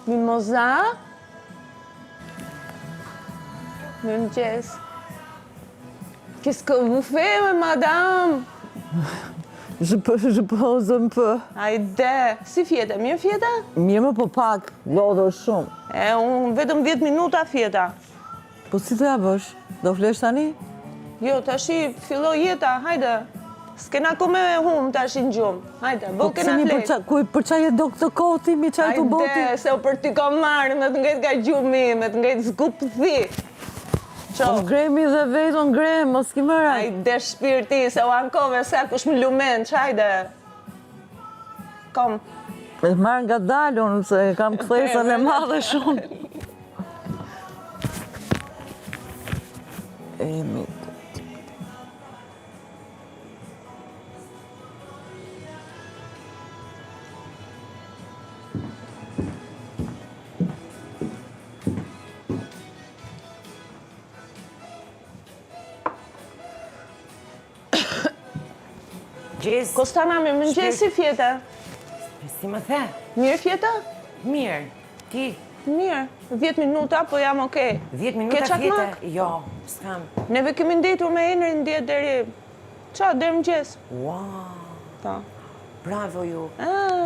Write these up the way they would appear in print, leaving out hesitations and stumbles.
Mimoza? Mirëmëngjes. Qu'est-ce que vous faites, madame? Je pose un peu. Hajde, si fjeta, mirë fjeta? Mirë më po pak, lodhur shumë. Unë vetëm 10 minuta fjeta. Po si të ja bësh? Do flesh tani? Jo, tashi filloi jeta, hajde. S'kena ku me hum tash në gjumë. Hajde, bo kena flet. Për qa je do këtë koti, mi qaj të boti? Hajde, se o për ty ka marrë, me të ngejt ka gjumi, me të ngejt zgup thi. Po gremi dhe veton grem, mos ki mëra. Hajde shpirti, se o ankove se kush më lumen, hajde. Kom. E marrë nga dalun, se kam kthesën e madhe shumë. Mi. Gjes. Kostana, mirëmëngjes, si fjeta? Si më the? Mirë fjeta? Mirë. Ti? Mirë. 10 minuta, po jam okej. 10 minuta fjete? Jo, s'kam. Neve kemi ndetur me Enrin ndjet deri... Qa, deri mëngjes. Wow. Ta. Bravo ju.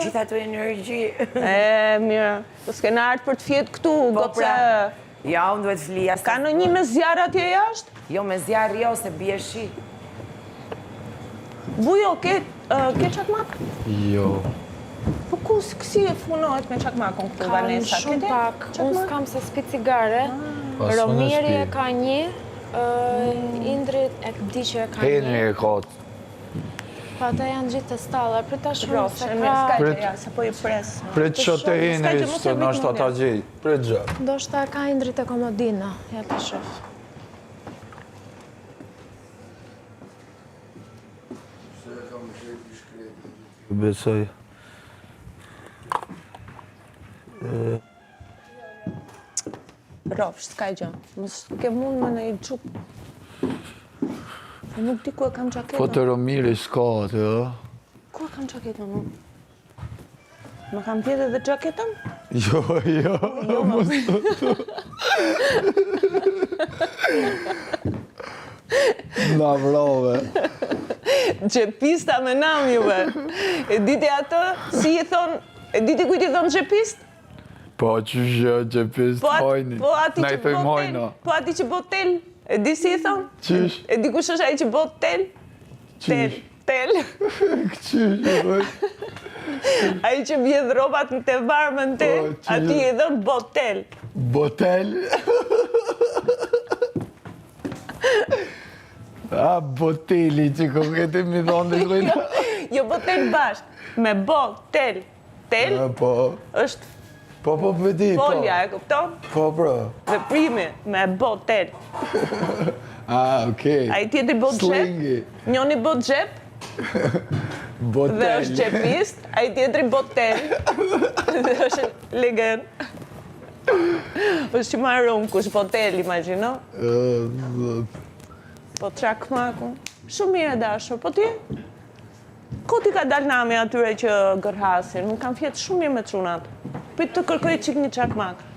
Gjitha të energji. Mirë. Po s'kena ardhur për të fjetë këtu, goca. Ja, unë duhet flija. Ka në një me zjarë atje jashtë? Jo, me zjarë jo, se bie shi. Bujo, ke çakmak? Jo. Po ku kësi e funohet me çakmakon këtu, Vanessa? Kam shumë pak. Unë s'kam se s'pi cigare. Pas Romiri e ka një, Indrit e di që e ka një. Henri e kot. Pa ata janë gjithë të stalla, për ta shumë Rosh, se e mirë, ka... s'ka që ja, se po i pres. Pret që të Henri, që në është ata gjej. Pret gjë. Ndoshta e ka Indrit e komodina, ja të shof. Besoj. Rofsh, s'ka gjë. Mos ke mund me në i gjuk. Nuk di ku e kam qaketën. Po të Romiri s'ka atë, jo? Ku e kam qaketën unë? Më kam vjetë edhe qaketën? Jo, mos të. Na vrove. Gjepista me nam juve. E diti atë, si i thonë, e diti kujt i thonë gjepist? Po, që shë gjepist hojni. Po ati Na që i thojmë botel. hojna. Po ati që botel. E di si i thonë? Qish? E di kush është ai që botel? Qish? Tel. Qish, Ai që vjedh robat në te varmën te, Po, qish? ati i thonë botel. Botel? A, boteli që ko këti mi thonë dhe shkojnë. Jo botel bashk, me botel. Tel Po, është po, pëti, po. folja, e kupton? Po, pro. Veprimi me botel. A, okej. Ai tjetri bot xhep, Slingi. njoni bot xhep Botel. dhe është xhepist, ai tjetri botel dhe është legend. është që marrëm kush botel, imagjino? Po çakmakun. Shumë mirë e dashur, po ti? ka dalë nami atyre që gërhasin? Nuk kam fjetë shumë mirë me çunat. Pyet të kërkoj çik një çakmak.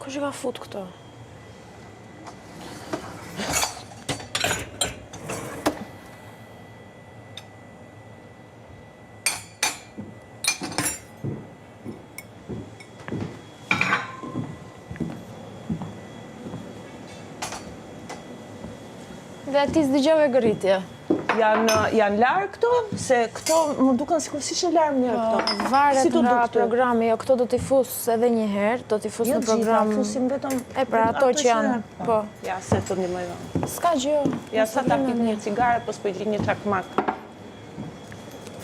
Kush ka fut këto? Dhe ti s'dëgjove gërritje? Janë larë këto? Se këto më duken sikur s'ishin larë mirë këto. Varet nga programi, jo këto do t'i fus edhe një herë, do t'i fus në program. Jo, fusim vetëm... E pra ato që janë, po. Ja, se të ndihmoj dhe. S'ka gjë. Ja, sa ta pik një cigare, po s'po gjej një çakmak.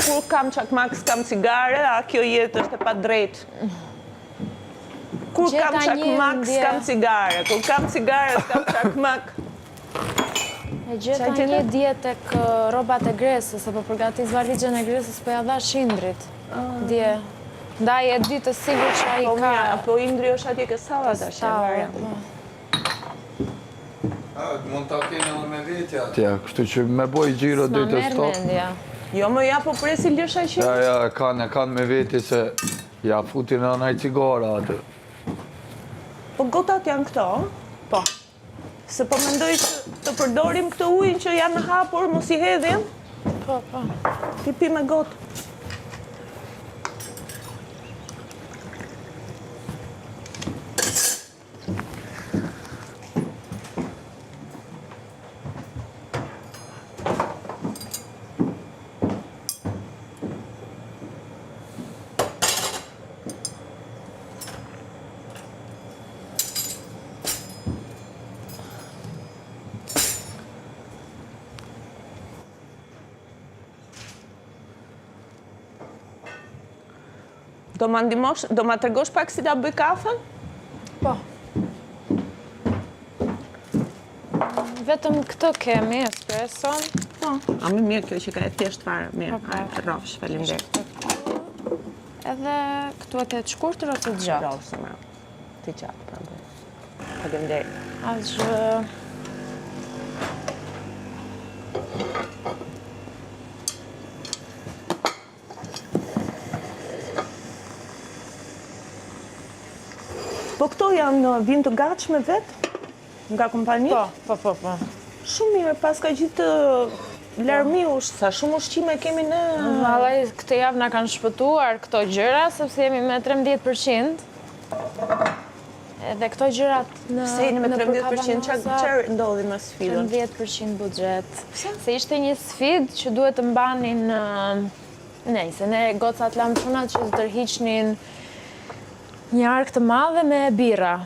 Kur kam çakmak, s'kam cigare, a kjo jetë është e padrejtë. Kur kam çakmak, s'kam cigare. Kur kam cigare, s'kam çakmak. E gjeta një dje tek robat e Gresës, apo përgatis varigjen e Gresës, po ja dha Indrit. Dje. Ndaj e dy të sigur që a i ka... Po Indri është atje ke sallata, shëvarja. Mund ta keni edhe me vetja. Tja, kështu që me boj gjiro dhe të stop. Jo, më ja po presi lësha që... Ja, kanë me veti se ja futin në anaj cigara atë. Po gotat janë këto? Po. Se po mendoj që të përdorim këtë ujin që janë hapur, mos i hedhim? Po. Ti pi me gotë. Do ma tregosh pak si ta bëj kafen? Po. Vetëm këtë kemi, espresson. Po. A më mirë kjo që ka e thjesht fare. Mirë, rrofsh, faleminderit. Edhe këtu e të shkurtër ose të gjatë? Rrofsh, më. Të gjatë, pra bëj. Faleminderit. Asgjë. Po këto vinë të gatshme vetë? Nga kompanit? Po. Shumë mirë, pas ka gjithë larmiush, sa shumë ushqime kemi në... Vallai, këtë javë na kanë shpëtuar këto gjëra, sepse jemi me 13%. Edhe këto gjërat në... Se jeni me 13%, çfarë ndodhi me sfidën? 13% buxhet. Se ishte një sfidë që duhet të mbanin... Nejse, ne gocat lamçunat që tërhiqnin një ark të madhe me birra.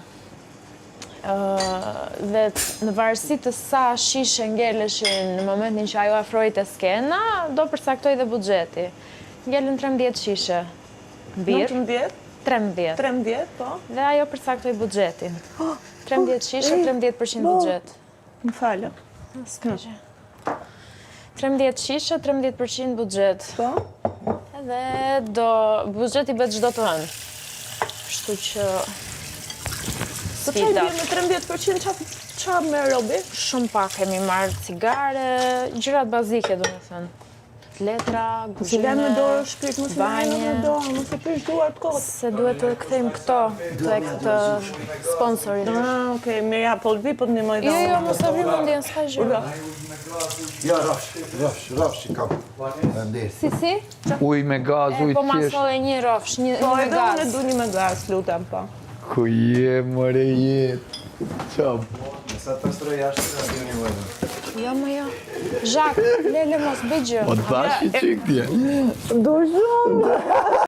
Dhe në varësi të sa shishe ngeleshin në momentin që ajo afroi te skena, do përcaktoj dhe buxheti. Ngelen 13 shishe birr. 19? 13. 13, po. Dhe ajo përcaktoi buxhetin. 13 shishe, 13% buxhet. Më falë. S'ka gjë. 13 shishe, 13% buxhet. Po? Edhe buxheti bëhet çdo të hënë. Kështu që Po çaj bie me 13% qa me robi? shumë pak kemi marrë cigare, gjërat bazike domethënë. Letra, Si lem me guzhime, dorë shpirt, mos e lem me banje. dorë, mos e pish duart kot. Se duhet të kthejmë këto tek të sponsorit. Ah, okej, mirë, ja, po vi po të ndihmoj Jo, dhe jo, unë. mos e vri mendjen, s'ka gjë. Ja, rafsh i kam. Vendes. Si? Uj me gaz, uj Po thjesht. masoj një rofsh, një Po me edhe unë e gaz. du një me gas, lutem, po. Ku je, mëre jetë. Qam. Sa të stroj jashtë në dy një vojnë. Jo, më jo. Zhak, lele mos bëj gjë. Po të bashkë i qik tje. Do shumë.